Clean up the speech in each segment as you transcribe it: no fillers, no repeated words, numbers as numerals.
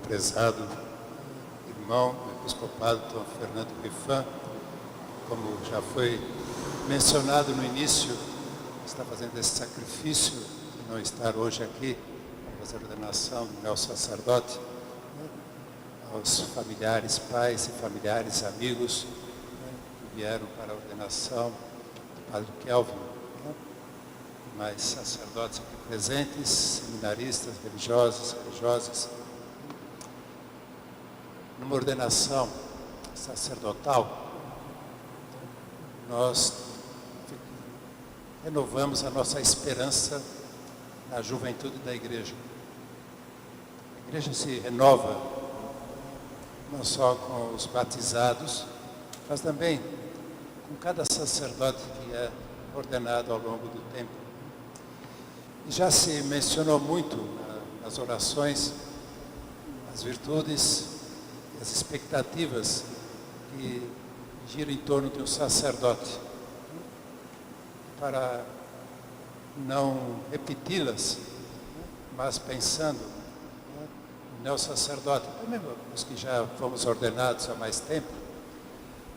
prezado irmão do episcopado Dom Fernando Rifan, como já foi mencionado no início, está fazendo esse sacrifício de não estar hoje aqui para fazer a ordenação do meu sacerdote, aos familiares, pais e familiares, amigos que vieram para a ordenação do Padre Kelvin, mais sacerdotes aqui presentes, seminaristas, religiosos, religiosas. Numa ordenação sacerdotal, nós renovamos a nossa esperança na juventude da igreja. A igreja se renova não só com os batizados, mas também com cada sacerdote que é ordenado ao longo do tempo. E já se mencionou muito nas orações as virtudes e as expectativas que giram em torno de um sacerdote. Para não repeti-las, mas pensando no neo-sacerdote, também os que já fomos ordenados há mais tempo,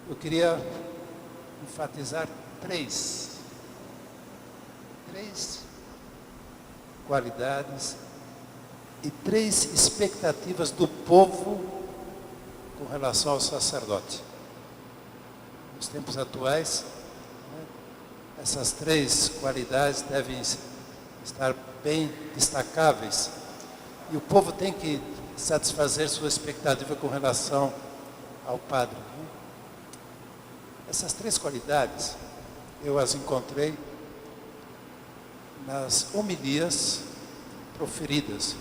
eu queria enfatizar três qualidades e três expectativas do povo com relação ao sacerdote. Nos tempos atuais, essas três qualidades devem estar bem destacáveis e o povo tem que satisfazer sua expectativa com relação ao padre. Essas três qualidades eu as encontrei nas homilias proferidas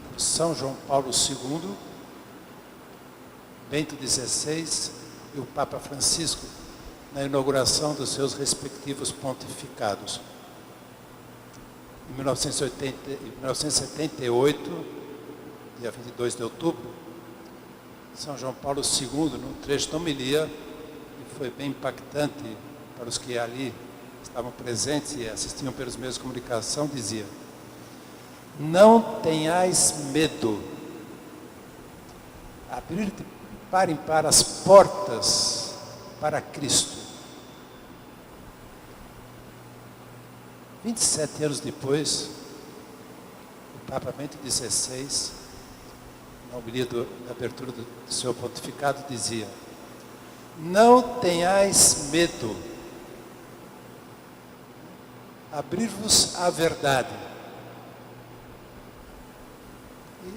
por São João Paulo II, Bento XVI e o Papa Francisco na inauguração dos seus respectivos pontificados. Em 1978, dia 22 de outubro, São João Paulo II, num trecho da homilia, que foi bem impactante para os que ali estavam presentes e assistiam pelos meios de comunicação, dizia: não tenhais medo, abrir de par em par as portas para Cristo. 27 anos depois, o Papa Bento XVI, na homilia da abertura do seu pontificado, dizia: não tenhais medo, abrir-vos à verdade. E,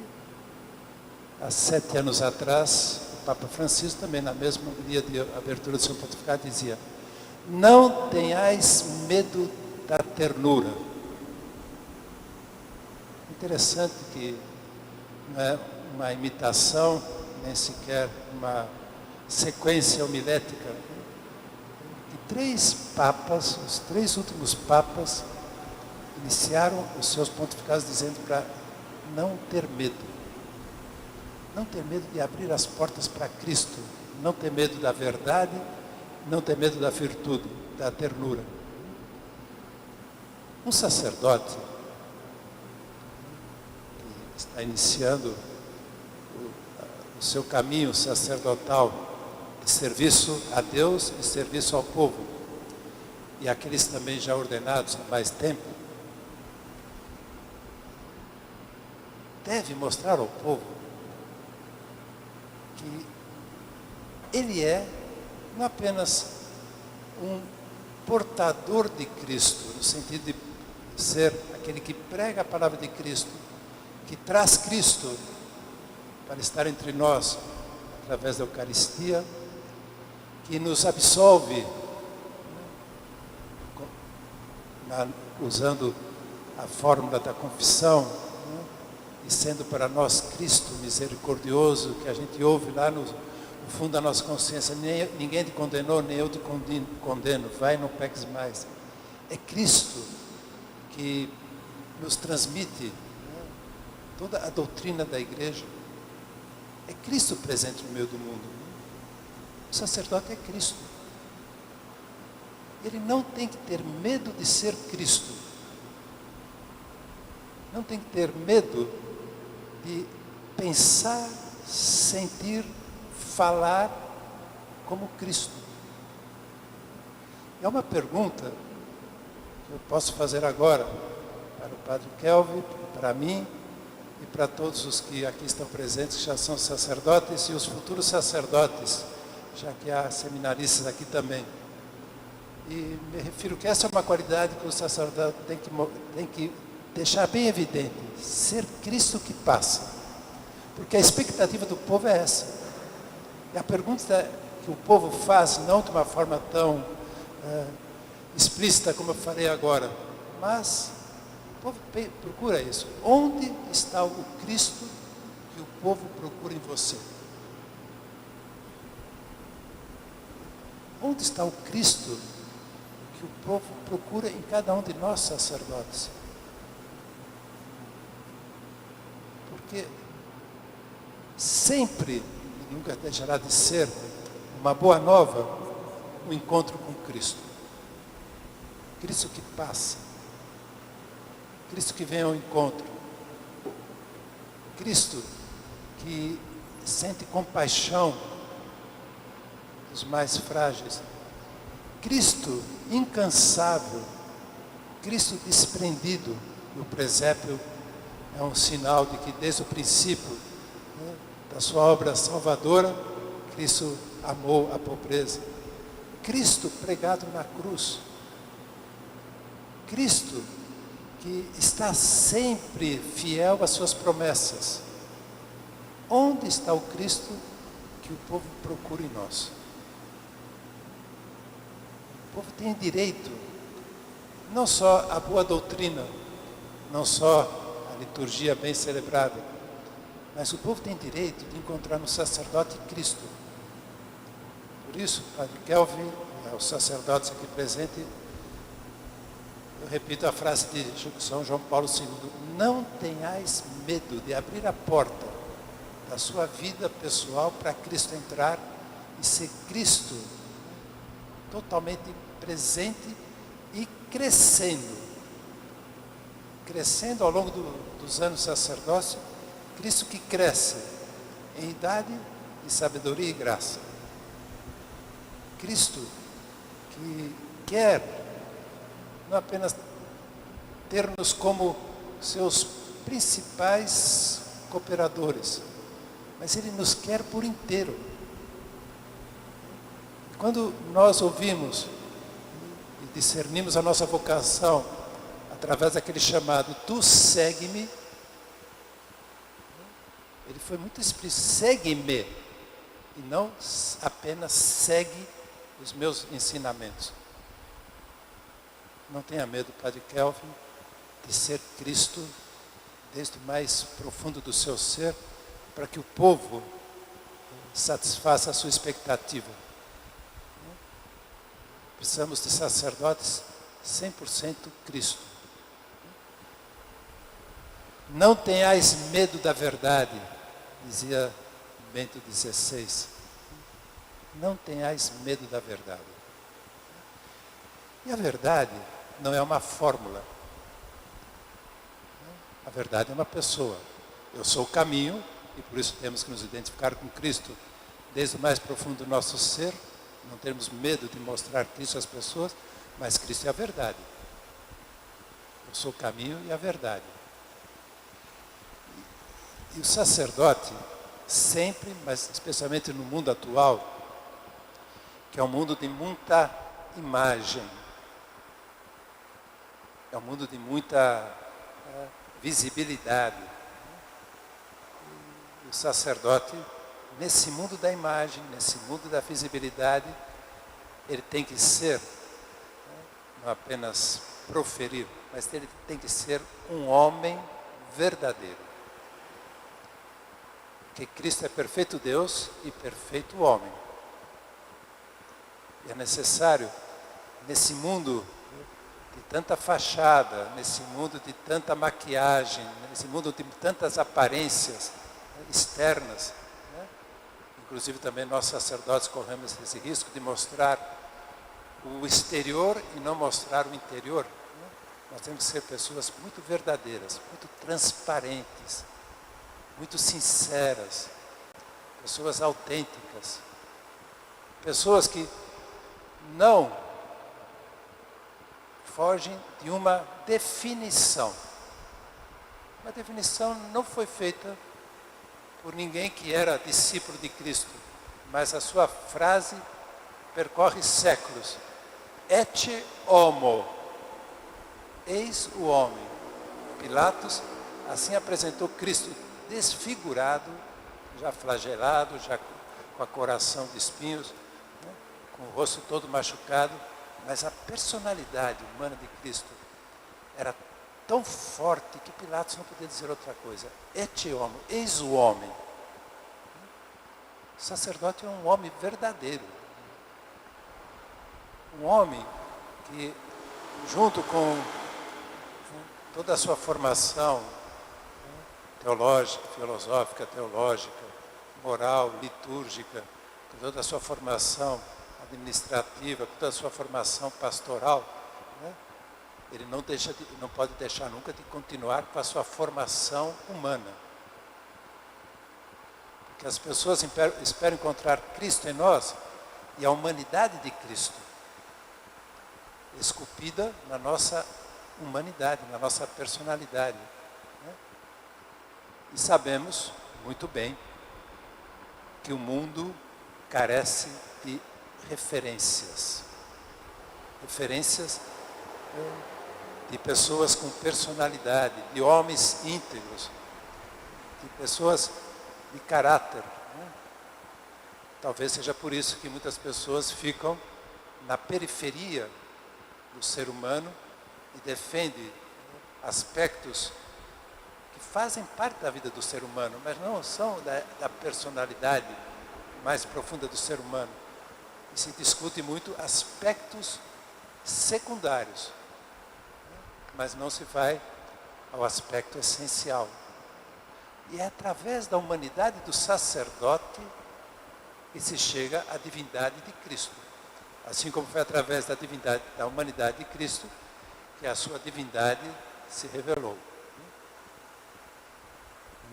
há 7 anos atrás, o Papa Francisco, também na mesma homilia de abertura do seu pontificado, dizia: não tenhais medo da ternura. Interessante que não é uma imitação, nem sequer uma sequência homilética. E 3 papas, os 3 últimos papas, iniciaram os seus pontificados dizendo para não ter medo. Não ter medo de abrir as portas para Cristo. Não ter medo da verdade, não ter medo da virtude, da ternura. Um sacerdote que está iniciando o seu caminho sacerdotal de serviço a Deus e serviço ao povo, e aqueles também já ordenados há mais tempo, deve mostrar ao povo que ele é não apenas um portador de Cristo, no sentido de ser aquele que prega a palavra de Cristo, que traz Cristo para estar entre nós através da Eucaristia, que nos absolve usando a fórmula da confissão, e sendo para nós Cristo misericordioso, que a gente ouve lá no fundo da nossa consciência: ninguém te condenou, nem eu te condeno, vai, não peques mais. É Cristo que nos transmite toda a doutrina da igreja. É Cristo presente no meio do mundo. O sacerdote é Cristo. Ele não tem que ter medo de ser Cristo. Não tem que ter medo de pensar, sentir, falar como Cristo. É uma pergunta que eu posso fazer agora para o Padre Kelvin, para mim e para todos os que aqui estão presentes, que já são sacerdotes e os futuros sacerdotes, já que há seminaristas aqui também. E me refiro que essa é uma qualidade que o sacerdote tem que deixar bem evidente, ser Cristo que passa. Porque a expectativa do povo é essa. E a pergunta que o povo faz, não de uma forma tão explícita como eu farei agora, mas o povo procura isso. Onde está o Cristo que o povo procura em você? Onde está o Cristo que o povo procura em cada um de nós sacerdotes? Porque sempre, e nunca deixará de ser, uma boa nova, um encontro com Cristo. Cristo que passa. Cristo que vem ao encontro. Cristo que sente compaixão dos mais frágeis. Cristo incansável. Cristo desprendido. E o presépio é um sinal de que desde o princípio da sua obra salvadora, Cristo amou a pobreza. Cristo pregado na cruz. Cristo que está sempre fiel às suas promessas. Onde está o Cristo que o povo procura em nós? O povo tem direito, não só à boa doutrina, não só à liturgia bem celebrada, mas o povo tem direito de encontrar no sacerdote Cristo. Por isso, Padre Kelvin, os sacerdotes aqui presentes, eu repito a frase de São João Paulo II: não tenhais medo de abrir a porta da sua vida pessoal para Cristo entrar e ser Cristo totalmente presente e crescendo ao longo dos anos de sacerdócio. Cristo que cresce em idade e sabedoria e graça. Cristo que quer não apenas ter-nos como seus principais cooperadores, mas Ele nos quer por inteiro. Quando nós ouvimos e discernimos a nossa vocação através daquele chamado, tu segue-me, Ele foi muito explícito, segue-me, e não apenas segue os meus ensinamentos. Não tenha medo, Padre Kelvin, de ser Cristo desde o mais profundo do seu ser, para que o povo satisfaça a sua expectativa. Precisamos de sacerdotes 100% Cristo. Não tenhais medo da verdade, dizia Bento XVI. Não tenhais medo da verdade. E a verdade não é uma fórmula. A verdade é uma pessoa. Eu sou o caminho, e por isso temos que nos identificar com Cristo desde o mais profundo do nosso ser. Não termos medo de mostrar Cristo às pessoas, mas Cristo é a verdade. Eu sou o caminho e a verdade. E o sacerdote, sempre, mas especialmente no mundo atual, que é um mundo de muita imagem, é um mundo de muita visibilidade. E o sacerdote, nesse mundo da imagem, nesse mundo da visibilidade, ele tem que ser, não apenas proferir, mas ele tem que ser um homem verdadeiro. Porque Cristo é perfeito Deus e perfeito homem. E é necessário, nesse mundo de tanta fachada, nesse mundo de tanta maquiagem, nesse mundo de tantas aparências externas, inclusive também nós sacerdotes corremos esse risco de mostrar o exterior e não mostrar o interior. Nós temos que ser pessoas muito verdadeiras, muito transparentes, muito sinceras, pessoas autênticas, pessoas que não fogem de uma definição. Uma definição não foi feita por ninguém que era discípulo de Cristo, mas a sua frase percorre séculos. Et homo, eis o homem. Pilatos assim apresentou Cristo desfigurado, já flagelado, já com o coração de espinhos, né? Com o rosto todo machucado, mas a personalidade humana de Cristo era tão forte que Pilatos não podia dizer outra coisa. Et homo, eis o homem. O sacerdote é um homem verdadeiro. Um homem que, junto com toda a sua formação teológica, filosófica, teológica, moral, litúrgica, com toda a sua formação administrativa, com toda a sua formação pastoral, né? Ele não pode deixar nunca de continuar com a sua formação humana. Porque as pessoas esperam encontrar Cristo em nós e a humanidade de Cristo esculpida na nossa humanidade, na nossa personalidade. Né? E sabemos muito bem que o mundo carece de referências. Referências de pessoas com personalidade, de homens íntegros, de pessoas de caráter. Né? Talvez seja por isso que muitas pessoas ficam na periferia do ser humano e defendem aspectos que fazem parte da vida do ser humano, mas não são da personalidade mais profunda do ser humano. E se discute muito aspectos secundários, mas não se vai ao aspecto essencial. E é através da humanidade do sacerdote que se chega à divindade de Cristo. Assim como foi através da divindade, da humanidade de Cristo, que a sua divindade se revelou.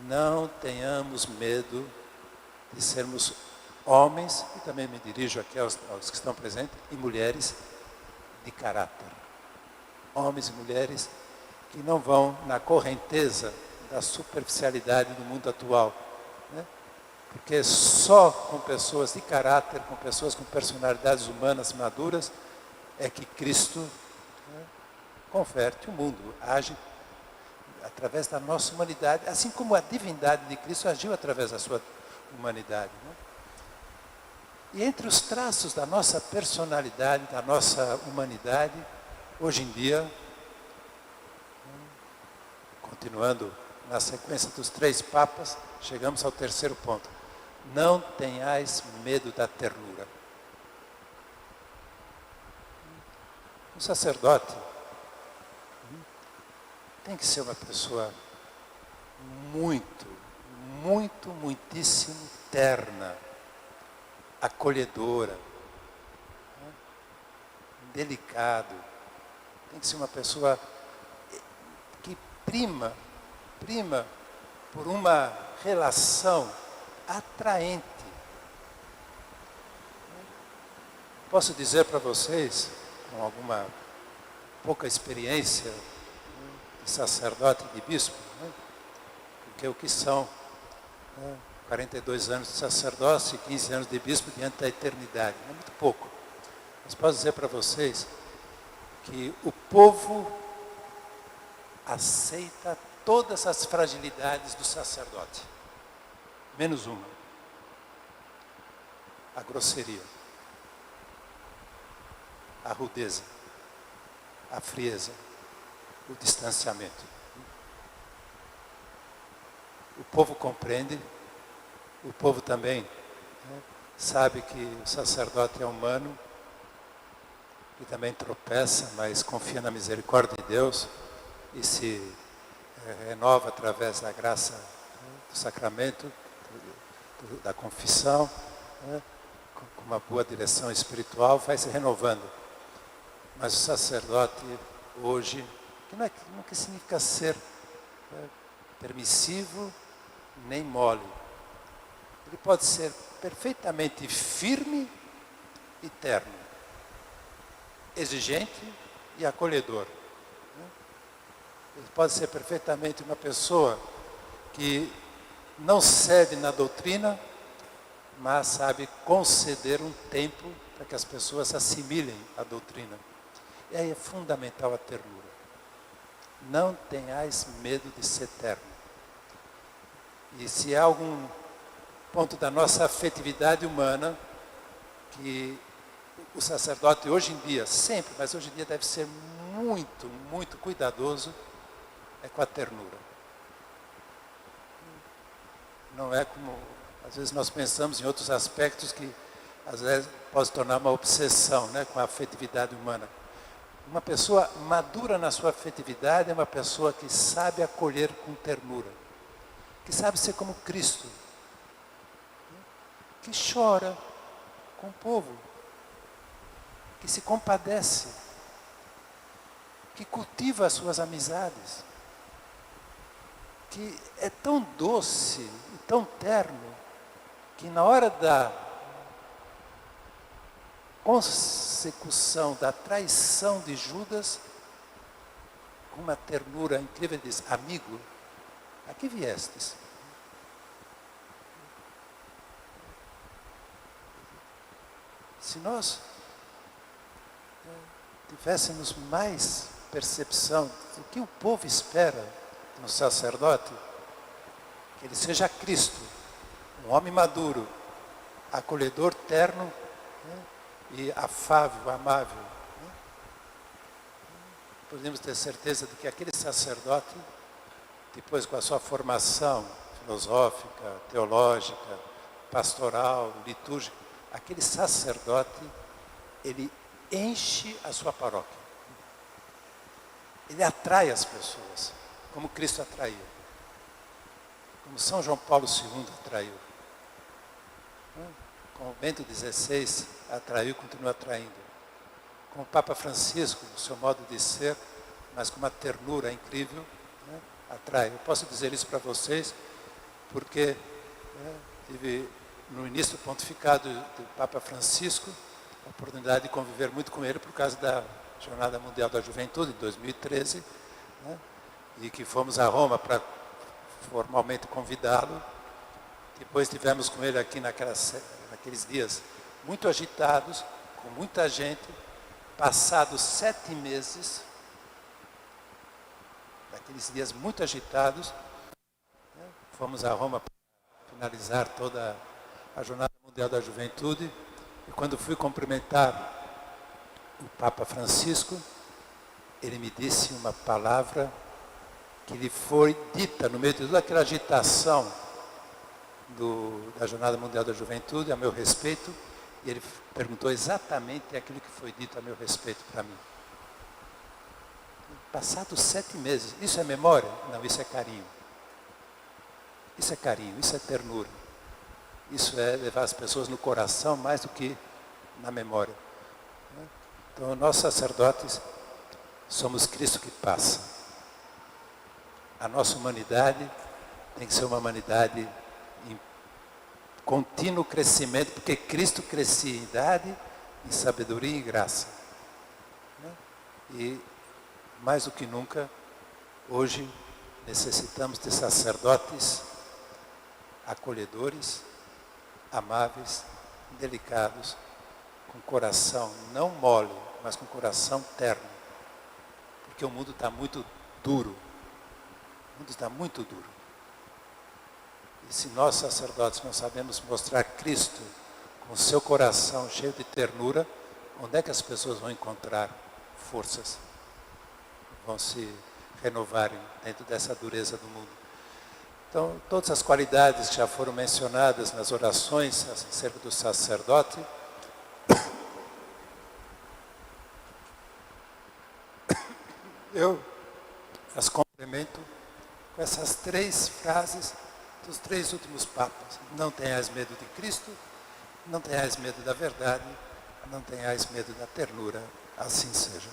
Não tenhamos medo de sermos homens, e também me dirijo aqui aos que estão presentes, e mulheres de caráter. Homens e mulheres que não vão na correnteza da superficialidade do mundo atual. Né? Porque só com pessoas de caráter, com pessoas com personalidades humanas maduras, é que Cristo converte o mundo, age através da nossa humanidade, assim como a divindade de Cristo agiu através da sua humanidade. Né? E entre os traços da nossa personalidade, da nossa humanidade, hoje em dia, continuando na sequência dos 3 papas, chegamos ao 3º ponto. Não tenhais medo da ternura. O sacerdote tem que ser uma pessoa muitíssimo terna, acolhedora, delicado. Tem que ser uma pessoa que prima por uma relação atraente. Posso dizer para vocês, com alguma pouca experiência de sacerdote e de bispo, né? Porque o que são 42 anos de sacerdócio e 15 anos de bispo diante da eternidade, é muito pouco. Mas posso dizer para vocês que o povo aceita todas as fragilidades do sacerdote, menos uma: a grosseria, a rudeza, a frieza, o distanciamento. O povo compreende, o povo também sabe que o sacerdote é humano, e também tropeça, mas confia na misericórdia de Deus e se renova através da graça do sacramento, da confissão, com uma boa direção espiritual, vai se renovando. Mas o sacerdote hoje, que não significa ser permissivo, nem mole. Ele pode ser perfeitamente firme e terno, exigente e acolhedor. Ele pode ser perfeitamente uma pessoa que não cede na doutrina, mas sabe conceder um tempo para que as pessoas assimilem a doutrina. E aí é fundamental a ternura. Não tenhais medo de ser terno. E se há algum ponto da nossa afetividade humana que o sacerdote hoje em dia, sempre, mas hoje em dia deve ser muito, muito cuidadoso, é com a ternura. Não é como, às vezes nós pensamos em outros aspectos que às vezes pode se tornar uma obsessão, né, com a afetividade humana. Uma pessoa madura na sua afetividade é uma pessoa que sabe acolher com ternura, que sabe ser como Cristo, que chora com o povo, que se compadece, que cultiva as suas amizades, que é tão doce e tão terno, que na hora da consecução da traição de Judas, com uma ternura incrível, ele diz: amigo, a que viestes? Se nós tivéssemos mais percepção do que o povo espera no sacerdote, que ele seja Cristo, um homem maduro, acolhedor, terno, e afável, amável. Podemos ter certeza de que aquele sacerdote, depois com a sua formação filosófica, teológica, pastoral, litúrgica, aquele sacerdote, ele enche a sua paróquia. Ele atrai as pessoas, como Cristo atraiu. Como São João Paulo II atraiu. Como Bento XVI atraiu e continua atraindo. Como o Papa Francisco, no seu modo de ser, mas com uma ternura incrível, atrai. Eu posso dizer isso para vocês, porque tive no início do pontificado do Papa Francisco a oportunidade de conviver muito com ele por causa da Jornada Mundial da Juventude, em 2013, e que fomos a Roma para formalmente convidá-lo. Depois tivemos com ele aqui naqueles dias muito agitados, com muita gente. Passados 7 meses, naqueles dias muito agitados, fomos a Roma para finalizar toda a Jornada Mundial da Juventude. E quando fui cumprimentar o Papa Francisco, ele me disse uma palavra que lhe foi dita no meio de toda aquela agitação da Jornada Mundial da Juventude, a meu respeito, e ele perguntou exatamente aquilo que foi dito a meu respeito para mim. Passados 7 meses, isso é memória? Não, isso é carinho. Isso é carinho, isso é ternura. Isso é levar as pessoas no coração mais do que na memória. Então, nós sacerdotes somos Cristo que passa. A nossa humanidade tem que ser uma humanidade em contínuo crescimento, porque Cristo crescia em idade, em sabedoria e graça. E, mais do que nunca, hoje necessitamos de sacerdotes acolhedores, amáveis, delicados, com coração não mole, mas com coração terno. Porque o mundo está muito duro. O mundo está muito duro. E se nós sacerdotes não sabemos mostrar Cristo com o seu coração cheio de ternura, onde é que as pessoas vão encontrar forças? Vão se renovarem dentro dessa dureza do mundo. Então, todas as qualidades que já foram mencionadas nas orações acerca do sacerdote, eu as complemento com essas 3 frases dos 3 últimos papas. Não tenhais medo de Cristo, não tenhais medo da verdade, não tenhais medo da ternura, assim seja.